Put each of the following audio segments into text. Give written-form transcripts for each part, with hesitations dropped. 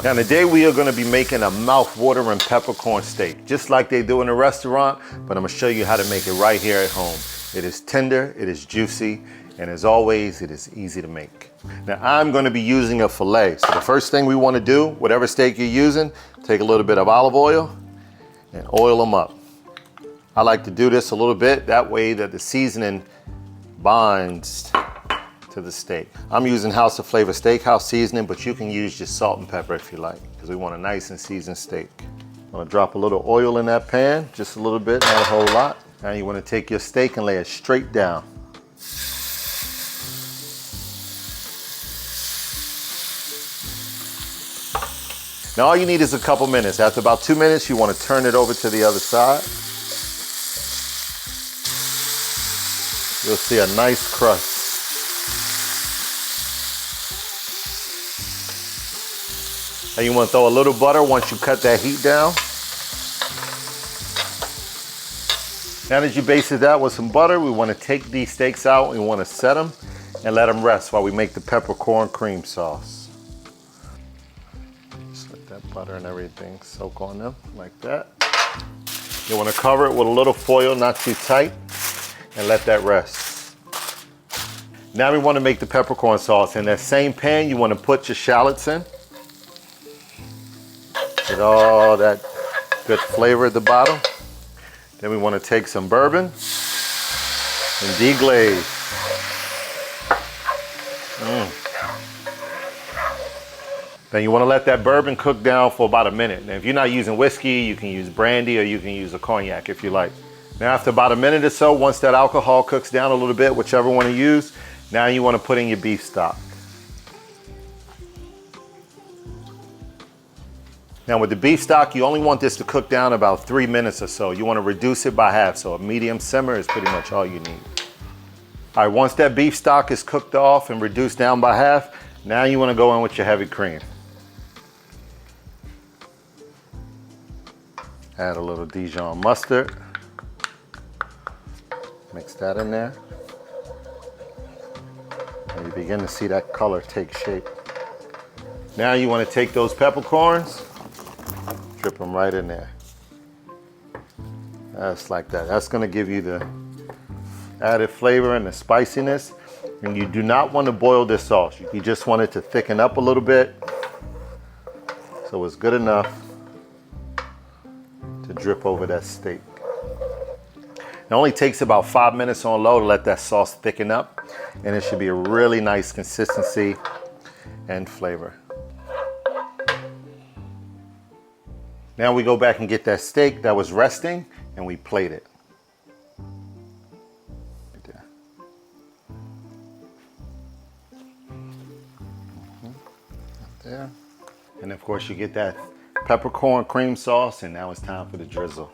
Now today we are gonna be making a mouth-watering peppercorn steak, just like they do in a restaurant, but I'm gonna show you how to make it right here at home. It is tender, it is juicy, and as always, it is easy to make. Now I'm gonna be using a filet. So the first thing we wanna do, whatever steak you're using, take a little bit of olive oil and oil them up. I like to do this a little bit, that way that the seasoning binds to the steak. I'm using House of Flavor Steakhouse seasoning, but you can use just salt and pepper if you like, because we want a nice and seasoned steak. I'm gonna drop a little oil in that pan, just a little bit, not a whole lot. Now you wanna take your steak and lay it straight down. Now all you need is a couple minutes. After about 2 minutes, you wanna turn it over to the other side. You'll see a nice crust. And you want to throw a little butter once you cut that heat down. Now that you basted that with some butter, we want to take these steaks out. We want to set them and let them rest while we make the peppercorn cream sauce. Just let that butter and everything soak on them like that. You want to cover it with a little foil, not too tight, and let that rest. Now we want to make the peppercorn sauce. In that same pan, you want to put your shallots in. Get all that good flavor at the bottom. Then we want to take some bourbon and deglaze. Then you want to let that bourbon cook down for about a minute. Now if you're not using whiskey, you can use brandy or you can use a cognac if you like. Now after about a minute or so, once that alcohol cooks down a little bit, whichever one to use, now you want to put in your beef stock. Now with the beef stock, you only want this to cook down about 3 minutes or so. You want to reduce it by half, so a medium simmer is pretty much all you need. All right, once that beef stock is cooked off and reduced down by half, now you want to go in with your heavy cream. Add a little Dijon mustard. Mix that in there. And you begin to see that color take shape. Now you want to take those peppercorns, drip them right in there. That's like that. That's going to give you the added flavor and the spiciness. And you do not want to boil this sauce. You just want it to thicken up a little bit so it's good enough to drip over that steak. It only takes about 5 minutes on low to let that sauce thicken up, and it should be a really nice consistency and flavor. Now we go back and get that steak that was resting and we plate it. Right there. Right there. And of course you get that peppercorn cream sauce, and now it's time for the drizzle.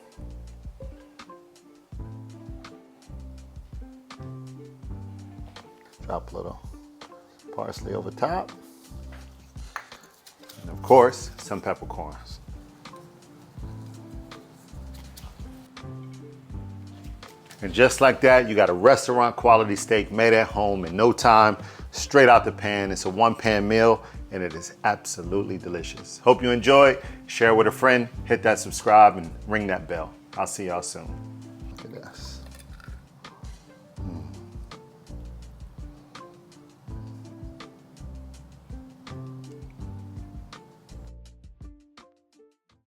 Drop a little parsley over top. And of course, some peppercorns. And just like that, you got a restaurant quality steak made at home in no time, straight out the pan. It's a one-pan meal, and it is absolutely delicious. Hope you enjoy. Share with a friend, hit that subscribe, and ring that bell. I'll see y'all soon.